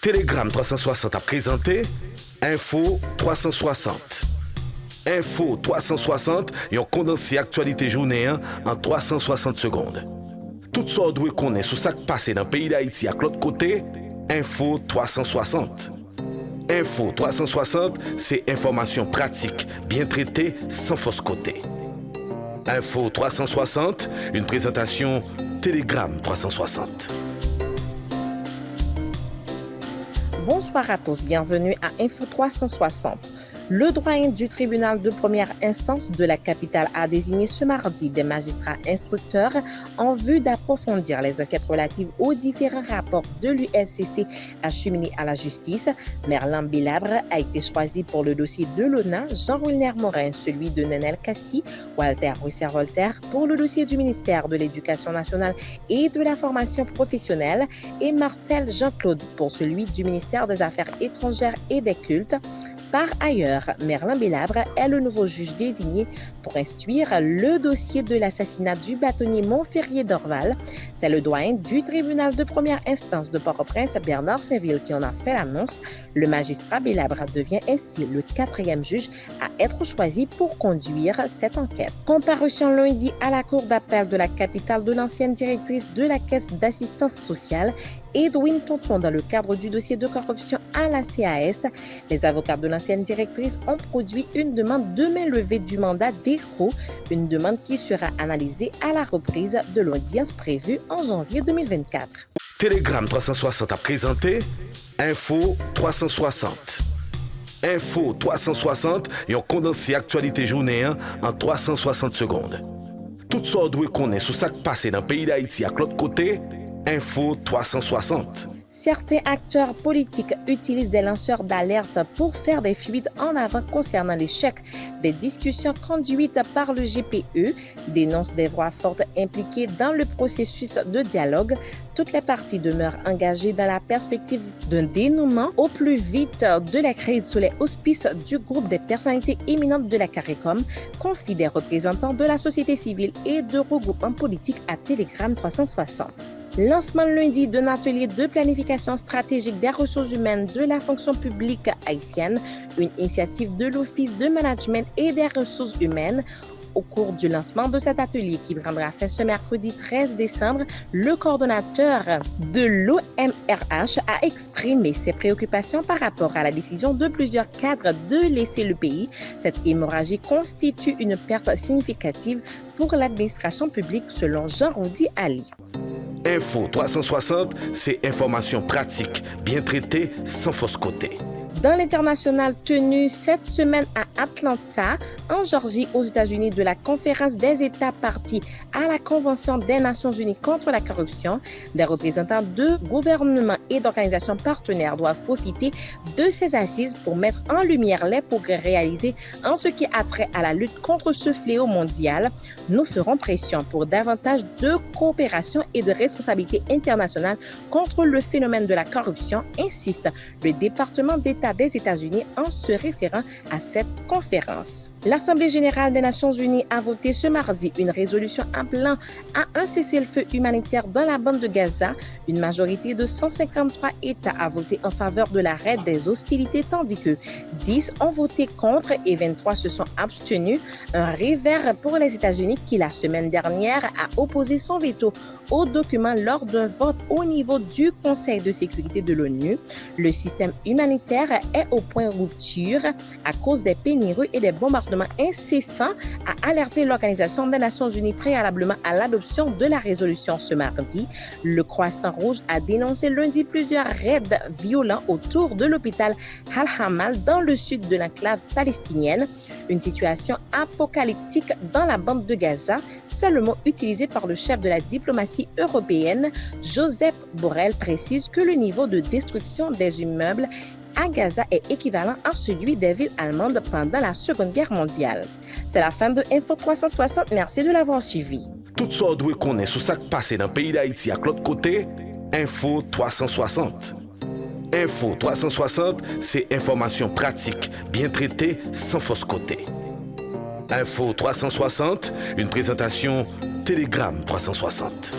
Telegram 360 a présenté Info 360. Info 360, yon condensé actualité journée en 360 secondes. Tout ça doit connaître sur ce qui passe dans le pays d'Haïti à l'autre côté, Info 360. Info 360, c'est information pratique, bien traitée, sans fausse côté. Info 360, une présentation Telegram 360. Bonsoir à tous, bienvenue à Info 360. Le doyen du tribunal de première instance de la capitale a désigné ce mardi des magistrats instructeurs en vue d'approfondir les enquêtes relatives aux différents rapports de l'USCC acheminés à la justice. Merlin Bélabre a été choisi pour le dossier de l'ONA, Jean-Wilner Morin celui de Nenel Kassi, Walter Wisser-Voltaire pour le dossier du ministère de l'Éducation nationale et de la formation professionnelle et Martel Jean-Claude pour celui du ministère des Affaires étrangères et des cultes. Par ailleurs, Merlin Bélabre est le nouveau juge désigné pour instruire le dossier de l'assassinat du bâtonnier Montferrier d'Orval. C'est le doyen du tribunal de première instance de Port-au-Prince, Bernard Saint-Ville, qui en a fait l'annonce. Le magistrat Bélabre devient ainsi le 4e juge à être choisi pour conduire cette enquête. Comparution lundi à la cour d'appel de la capitale de l'ancienne directrice de la Caisse d'assistance sociale, Edwin Tonton, dans le cadre du dossier de corruption à la CAS. Les avocats de l'ancienne directrice ont produit une demande de mainlevée du mandat d'Hérault, une demande qui sera analysée à la reprise de l'audience prévue en janvier 2024. Telegram 360 a présenté Info 360. Info 360, yon condensé actualité journée en 360 secondes. Tout ça doit connaître sur ce qui passe dans le pays d'Haïti à l'autre côté, Info 360. Certains acteurs politiques utilisent des lanceurs d'alerte pour faire des fuites en avant concernant l'échec des discussions conduites par le GPE, dénoncent des voix fortes impliquées dans le processus de dialogue. Toutes les parties demeurent engagées dans la perspective d'un dénouement au plus vite de la crise sous les auspices du groupe des personnalités éminentes de la CARICOM, confient des représentants de la société civile et de regroupements politiques à Telegram 360. Lancement lundi d'un atelier de planification stratégique des ressources humaines de la fonction publique haïtienne, une initiative de l'Office de management et des ressources humaines. Au cours du lancement de cet atelier qui prendra fin ce mercredi 13 décembre, le coordonnateur de l'OMRH a exprimé ses préoccupations par rapport à la décision de plusieurs cadres de laisser le pays. Cette hémorragie constitue une perte significative pour l'administration publique selon Jean-Rodi Ali. Info 360, c'est information pratique, bien traitée, sans fausse côté. Dans l'international tenu cette semaine à Atlanta, en Géorgie, aux États-Unis, de la conférence des États partis à la Convention des Nations Unies contre la corruption, des représentants de gouvernements et d'organisations partenaires doivent profiter de ces assises pour mettre en lumière les progrès réalisés en ce qui a trait à la lutte contre ce fléau mondial. Nous ferons pression pour davantage de coopération et de responsabilité internationale contre le phénomène de la corruption, insiste le département d'État des États-Unis en se référant à cette conférence. L'Assemblée générale des Nations unies a voté ce mardi une résolution appelant à un cessez-le-feu humanitaire dans la bande de Gaza. Une majorité de 153 États a voté en faveur de l'arrêt des hostilités, tandis que 10 ont voté contre et 23 se sont abstenus. Un revers pour les États-Unis qui, la semaine dernière, a opposé son veto au document lors d'un vote au niveau du Conseil de sécurité de l'ONU. Le système humanitaire est au point de rupture à cause des pénuries et des bombardements incessants, a alerté l'Organisation des Nations Unies préalablement à l'adoption de la résolution ce mardi. Le Croissant Rouge a dénoncé lundi plusieurs raids violents autour de l'hôpital Al-Hamal dans le sud de l'enclave palestinienne. Une situation apocalyptique dans la bande de Gaza, c'est le mot utilisé par le chef de la diplomatie européenne. Joseph Borrell précise que le niveau de destruction des immeubles à Gaza est équivalent à celui des villes allemandes pendant la Seconde Guerre mondiale. C'est la fin de Info 360. Merci de l'avoir suivi. Tout ça doit connaître sur ce qui passe dans le pays d'Haïti à l'autre côté, Info 360. Info 360, c'est information pratique, bien traitée, sans fausse côté. Info 360, une présentation Telegram 360.